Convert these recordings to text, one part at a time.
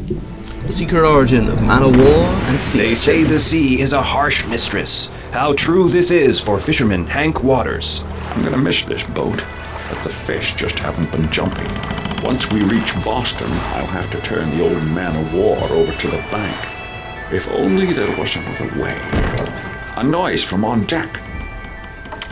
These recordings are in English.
The secret origin of man o' war and sea. They say the sea is a harsh mistress. How true this is for fisherman Hank Waters. I'm gonna miss this boat, but the fish just haven't been jumping. Once we reach Boston, I'll have to turn the old man of war over to the bank. If only there was another way. A noise from on deck.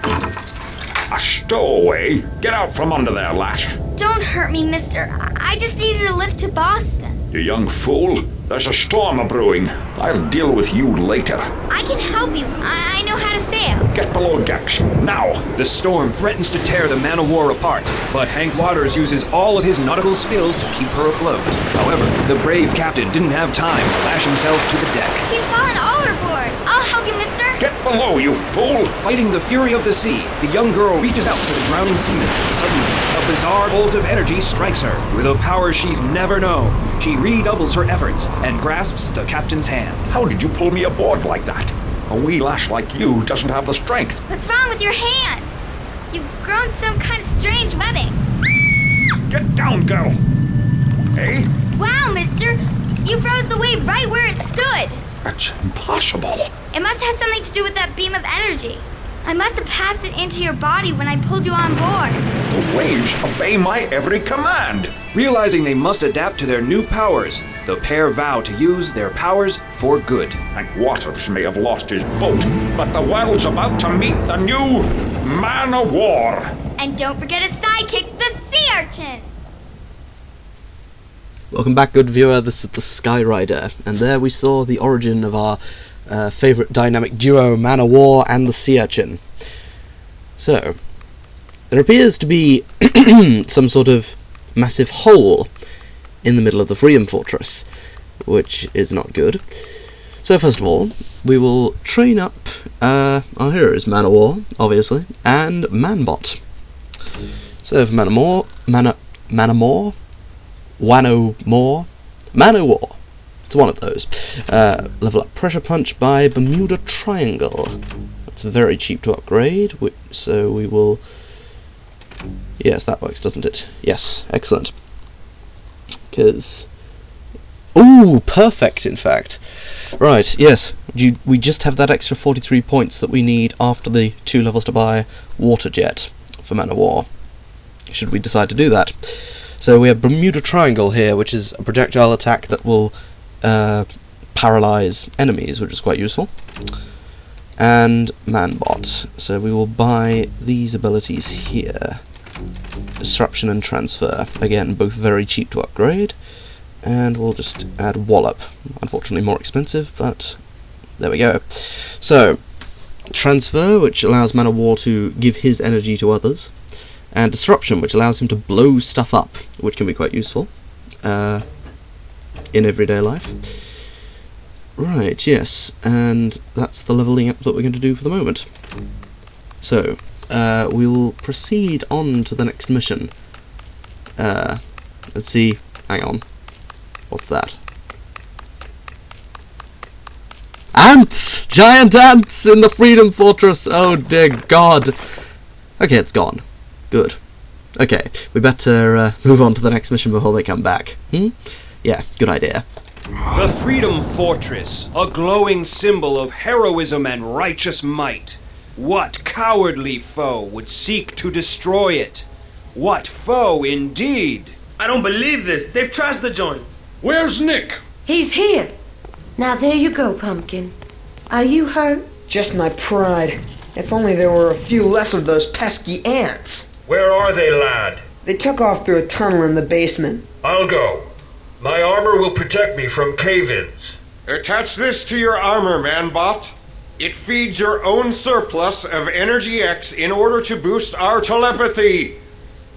A stowaway! Get out from under there, lass. Don't hurt me, mister. I just needed a lift to Boston. You young fool. There's a storm a-brewing. I'll deal with you later. I can help you. I know how to sail. Get below decks, now! The storm threatens to tear the man of war apart, but Hank Waters uses all of his nautical skill to keep her afloat. However, the brave captain didn't have time to lash himself to the deck. He's fallen overboard. I'll help you, mister. Get below, you fool! Fighting the fury of the sea, the young girl reaches out to the drowning seaman. Suddenly, a bizarre bolt of energy strikes her. With a power she's never known, she redoubles her efforts and grasps the captain's hand. How did you pull me aboard like that? A wee lass like you doesn't have the strength. What's wrong with your hand? You've grown some kind of strange webbing. Get down, girl! Hey? Wow, mister. You froze the wave right where it stood. That's impossible. It must have something to do with that beam of energy. I must have passed it into your body when I pulled you on board. The waves obey my every command. Realizing they must adapt to their new powers, the pair vow to use their powers for good. Hank Waters may have lost his boat, but the world's about to meet the new man of war. And don't forget his sidekick, the sea urchin. Welcome back, good viewer. This is the Skyrider, and there we saw the origin of our favourite dynamic duo, man o' war and the sea urchin. So, there appears to be some sort of massive hole in the middle of the Freedom Fortress, which is not good. So first of all, we will train up our heroes, man o' war, obviously, and manbot. So for man o' war, it's one of those. Level up Pressure Punch by Bermuda Triangle. That's very cheap to upgrade, so we will... Yes, that works, doesn't it? Yes, excellent. Because... Ooh, perfect, in fact. Right, yes, we just have that extra 43 points that we need after the 2 levels to buy Water Jet for Man o' War, should we decide to do that. So we have Bermuda Triangle here, which is a projectile attack that will paralyze enemies, which is quite useful. And Manbot. So we will buy these abilities here. Disruption and Transfer. Again, both very cheap to upgrade. And we'll just add Wallop. Unfortunately more expensive, but there we go. So, Transfer, which allows Man o' War to give his energy to others. And Disruption, which allows him to blow stuff up, which can be quite useful in everyday life. Right, yes, and that's the levelling up that we're going to do for the moment. So, we will proceed on to the next mission. Let's see, hang on, what's that? Ants! Giant ants in the Freedom Fortress! Oh dear God! Okay, it's gone. Good. Okay, we better move on to the next mission before they come back. Yeah, good idea. The Freedom Fortress, a glowing symbol of heroism and righteous might. What cowardly foe would seek to destroy it? What foe indeed? I don't believe this. They've trashed the joint. Where's Nick? He's here. Now there you go, Pumpkin. Are you hurt? Just my pride. If only there were a few less of those pesky ants. Where are they, lad? They took off through a tunnel in the basement. I'll go. My armor will protect me from cave-ins. Attach this to your armor, Manbot. It feeds your own surplus of Energy X in order to boost our telepathy.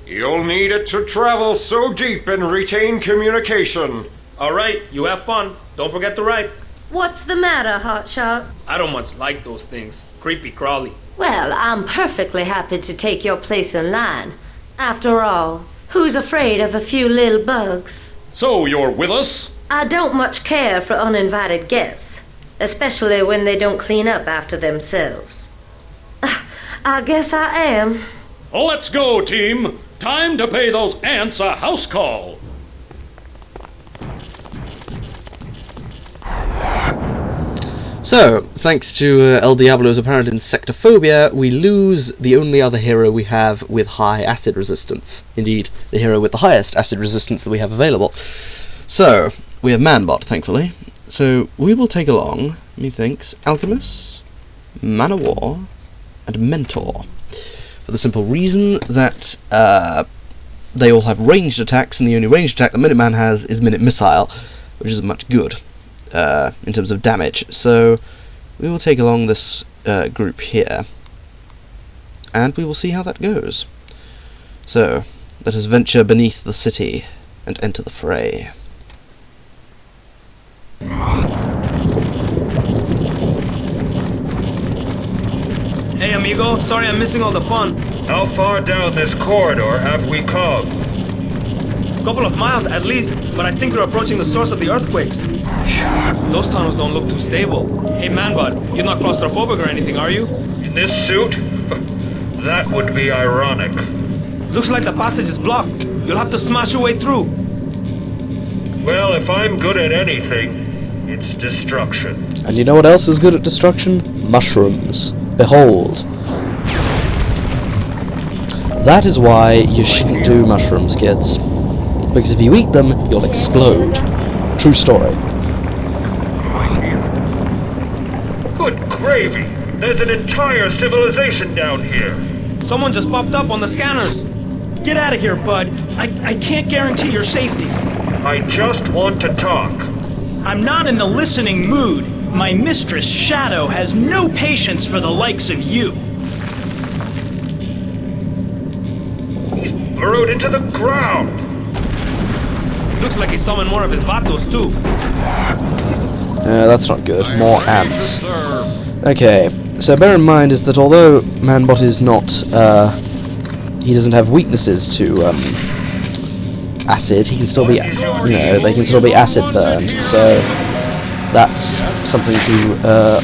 You'll need it to travel so deep and retain communication. All right, you have fun. Don't forget to write. What's the matter, Hotshot? I don't much like those things. Creepy crawly. Well, I'm perfectly happy to take your place in line. After all, who's afraid of a few little bugs? So, you're with us? I don't much care for uninvited guests, especially when they don't clean up after themselves. I guess I am. Let's go, team. Time to pay those ants a house call. So, thanks to El Diablo's apparent insectophobia, we lose the only other hero we have with high acid resistance. Indeed, the hero with the highest acid resistance that we have available. So, we have Manbot, thankfully. So, we will take along, methinks, Alchemist, Man of War, and Mentor. For the simple reason that they all have ranged attacks, and the only ranged attack the Minuteman has is Minute Missile, which isn't much good in terms of damage. So we will take along this group here, and we will see how that goes. So let us venture beneath the city and enter the fray. Hey, amigo. Sorry I'm missing all the fun. How far down this corridor have we come? Couple of miles at least, but I think we're approaching the source of the earthquakes. Phew, those tunnels don't look too stable. Hey, Manbot, you're not claustrophobic or anything, are you? In this suit? That would be ironic. Looks like the passage is blocked. You'll have to smash your way through. Well, if I'm good at anything, it's destruction. And you know what else is good at destruction? Mushrooms. Behold. That is why you shouldn't do mushrooms, kids. Because if you eat them, you'll explode. True story. Good gravy! There's an entire civilization down here. Someone just popped up on the scanners. Get out of here, bud. I can't guarantee your safety. I just want to talk. I'm not in the listening mood. My mistress, Shadow, has no patience for the likes of you. He's burrowed into the ground. Looks like he summoned more of his Vatos, too. That's not good. More ants. Okay, so bear in mind is that although Manbot is not, he doesn't have weaknesses to, acid, he can still be, they can still be acid burned, so that's something to,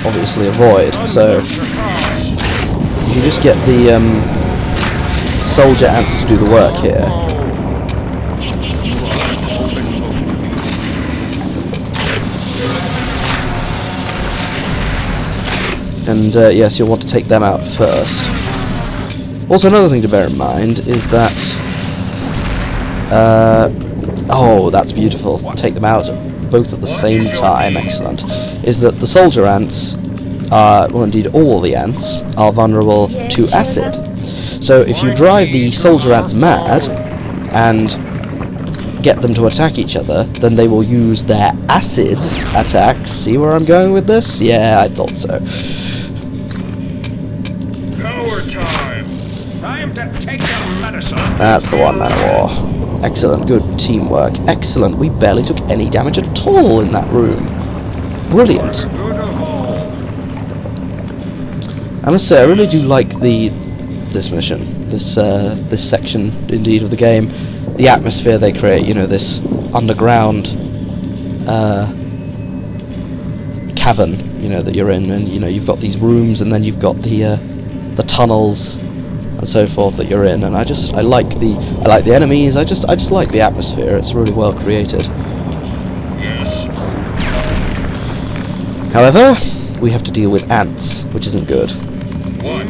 obviously avoid. So, if you just get the, soldier ants to do the work here. And yes, you'll want to take them out first. Also, another thing to bear in mind is that... oh, that's beautiful. Take them out both at the same time. Excellent. Is that the soldier ants are, well, indeed all the ants, are vulnerable to acid. So if you drive the soldier ants mad and get them to attack each other, then they will use their acid attacks. See where I'm going with this? Yeah, I thought so. Time to take your medicine. That's the one, Man of War. Excellent, good teamwork. Excellent, we barely took any damage at all in that room. Brilliant. I must say, I really do like this mission, this section, indeed, of the game. The atmosphere they create, you know, this underground cavern, you know, that you're in, and you know, you've got these rooms, and then you've got the tunnels and so forth that you're in, and I like the enemies. I just like the atmosphere. It's really well created. Yes. However, we have to deal with ants, which isn't good. What?